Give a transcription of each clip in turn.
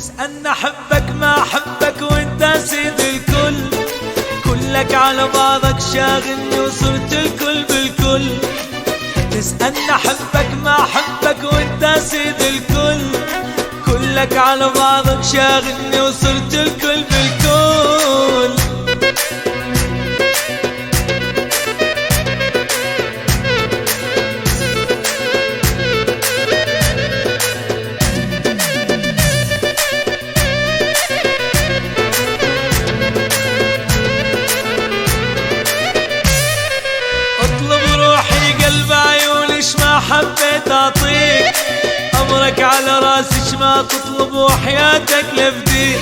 تسألني أحبك ما أحبك وانت سيد الكل، كلك على بعضك شاغلني وصرت الكل بالكل. تسألني أحبك ما أحبك وانت سيد الكل، كلك على بعضك شاغلني وصرت الكل بالكل. حبيت اعطيك امرك على راسي ما تطلب وحياتك لفديك.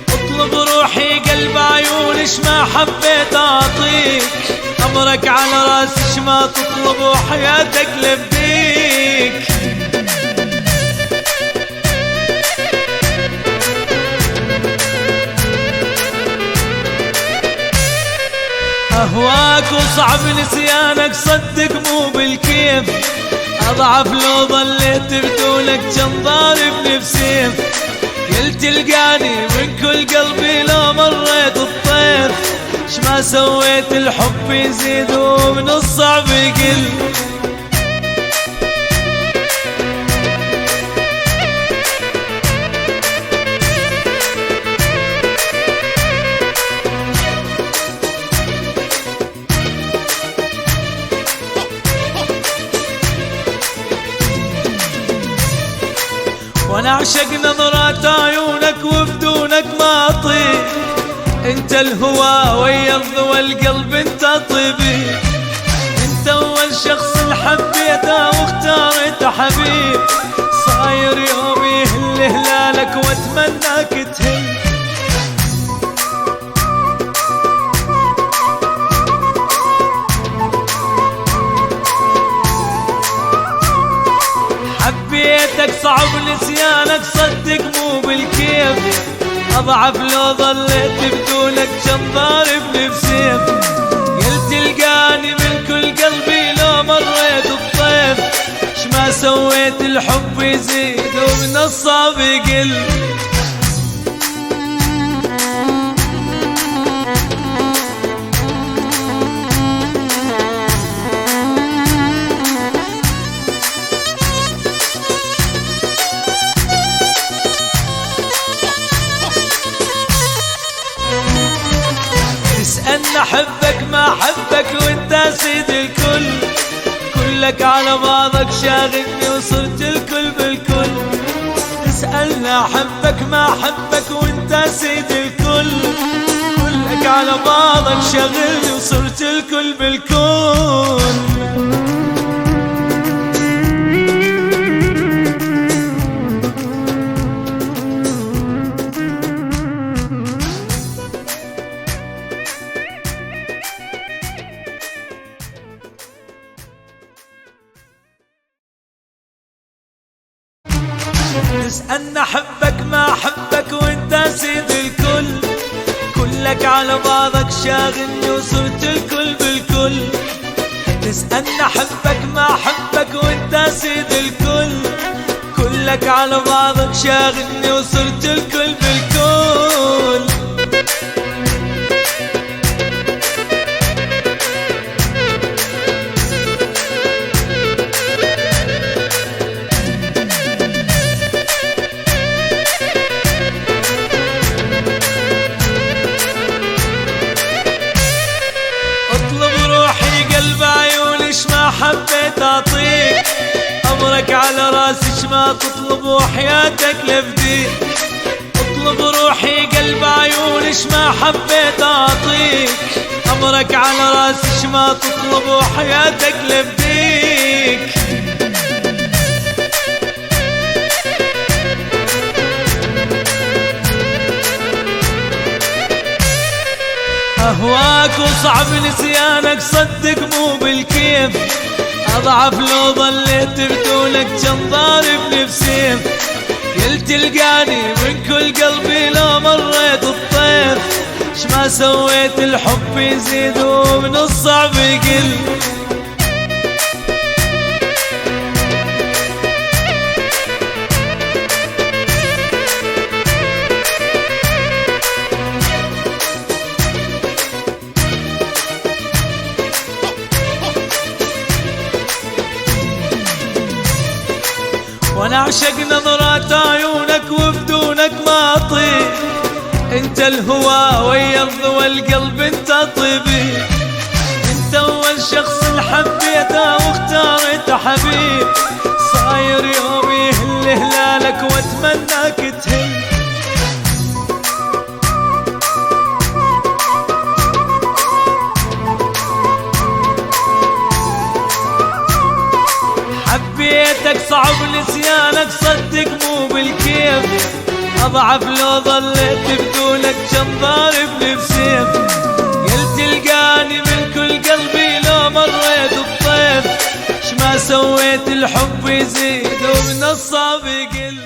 اطلب روحي قلب عيوني ما حبيت اعطيك امرك على راسي ما تطلب وحياتك لفديك. اهواك وصعب نسيانك صدق مو بالكيف، اضعف لو ظليت بدونك جن ضاربني بسيف. قلت تلقاني من كل قلبي لو مريت الطيف، شما سويت الحب يزيد ومن الصعب يقل. وانا اعشق نظرات عيونك وبدونك ما اطيق. انت الهوى ويا الضوى القلب انت طبيب. انت اول شخص حبيته واختارت حبيب. صاير يومي يهل هلالك واتمناك تهل. حبيتك صعب نسيانك صدق مو بالكيف، اضعف لو ظليت بدونك جن ضاربني بسيف. قلت تلقاني من كل قلبي لو مريت الطيف، شما سويت الحب يزيد ومن الصعب يقل. تسألني أحبك ما أحبك وانت سيد الكل، كلك على بعضك شاغلني وصرت الكل بالكل. تسألني أحبك ما أحبك وانت سيد الكل، كلك على بعضك شاغلني وصرت الكل بالكل. تسألني أحبك ما أحبك وانت سيد الكل، كلك على بعضك شاغلني وصرت الكل بالكل. تسألني أحبك ما أحبك وانت سيد الكل، كلك على بعضك شاغلني وصرت الكل بالكل. حبيت اعطيك امرك على راسي ما تطلب وحياتك لفديك. اطلب روحي قلب عيوني ما حبيت اعطيك امرك على راسي ما تطلب وحياتك لفديك. اهواك وصعب نسيانك صدق مو بالكيف، اضعف لو ظليت بدونك جن ضاربني بسيف. قلت تلقاني من كل قلبي لو مريت الطيف، شما سويت الحب يزيد ومن الصعب يقل. نعشق نظرات عيونك وبدونك ما اطيق، انت الهوى ويا الضوى القلب انت طبيب، انت اول شخص حبيته واختارته حبيب، صاير يومي يهل هلالك واتمناك تهل. حبيتك صعب نسيانك صدق مو بالكيف، اضعف لو ظليت بدونك كم ضاربني بسيف، قلت تلقاني من كل قلبي لو مريت الطيف، اش ما سويت الحب يزيد ومن الصعب يقل.